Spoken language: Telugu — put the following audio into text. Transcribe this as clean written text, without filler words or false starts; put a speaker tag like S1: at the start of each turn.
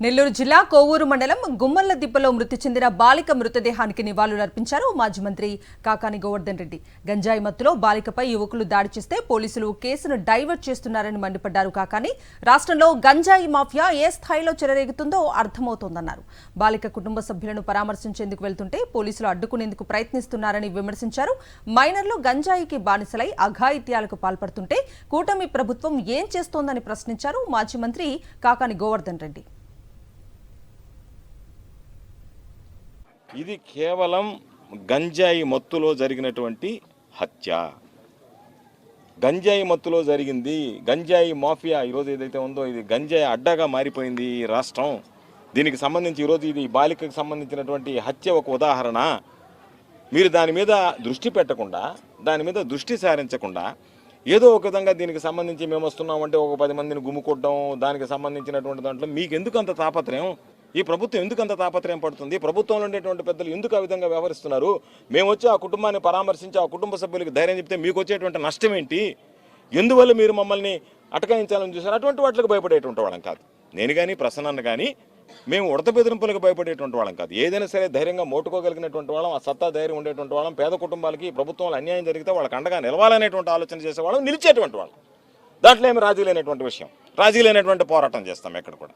S1: నెల్లూరు జిల్లా కోవూరు మండలం గుమ్మల్ల దిబ్బలో మృతి చెందిన బాలిక మృతదేహానికి నివాళులర్పించారు మాజీ మంత్రి కాకాని గోవర్ధన్ రెడ్డి. గంజాయి మత్తులో బాలికపై యువకులు దాడి చేస్తే పోలీసులు కేసును డైవర్ట్ చేస్తున్నారని మండిపడ్డారు కాకాని. రాష్ట్రంలో గంజాయి మాఫియా ఏ స్థాయిలో చెలరేగుతుందో అర్థమవుతోందన్నారు. బాలిక కుటుంబ సభ్యులను పరామర్శించేందుకు వెళ్తుంటే పోలీసులు అడ్డుకునేందుకు ప్రయత్నిస్తున్నారని విమర్శించారు. మైనర్లు గంజాయికి బానిసలై అఘాయిత్యాలకు పాల్పడుతుంటే కూటమి ప్రభుత్వం ఏం చేస్తోందని ప్రశ్నించారు మాజీ మంత్రి కాకాని గోవర్ధన్ రెడ్డి.
S2: ఇది కేవలం గంజాయి మత్తులో జరిగినటువంటి హత్య. గంజాయి మత్తులో జరిగింది. గంజాయి మాఫియా ఈరోజు ఏదైతే ఉందో ఇది గంజాయి అడ్డాగా మారిపోయింది ఈ రాష్ట్రం. దీనికి సంబంధించి ఈరోజు ఇది బాలికకు సంబంధించినటువంటి హత్య ఒక ఉదాహరణ. మీరు దాని మీద దృష్టి పెట్టకుండా, దాని మీద దృష్టి సారించకుండా ఏదో ఒక విధంగా దీనికి సంబంధించి మేము వస్తున్నామంటే ఒక 10 మందిని గుమ్ముకొట్టడం, దానికి సంబంధించినటువంటి దాంట్లో మీకు ఎందుకు అంత తాపత్రయం? ఈ ప్రభుత్వం ఎందుకు అంత తాపత్రయం పడుతుంది? ప్రభుత్వంలో ఉండేటువంటి పెద్దలు ఎందుకు ఆ విధంగా వ్యవహరిస్తున్నారు? మేము వచ్చి ఆ కుటుంబాన్ని పరామర్శించి ఆ కుటుంబ సభ్యులకు ధైర్యం చెప్తే మీకు వచ్చేటువంటి నష్టం ఏంటి? ఎందువల్ల మీరు మమ్మల్ని అటకాయించాలని చూసారు? అటువంటి వాటికి భయపడేటువంటి వాళ్ళం కాదు. నేను కానీ ప్రసన్న కానీ మేము ఉడత బెదిరింపులకు భయపడేటువంటి వాళ్ళం కాదు. ఏదైనా సరే ధైర్యంగా మోటుకోగలిగినటువంటి వాళ్ళం, ఆ సత్తా ధైర్యం ఉండేటువంటి వాళ్ళం, పేద కుటుంబాలకి ప్రభుత్వంలో అన్యాయం జరిగితే వాళ్ళకి అండగా నిలవాలనేటువంటి ఆలోచన చేసేవాళ్ళం, నిలిచేటువంటి వాళ్ళం. దాంట్లో ఏమి రాజీ లేనటువంటి విషయం, రాజీ లేనటువంటి పోరాటం చేస్తాం ఎక్కడ కూడా.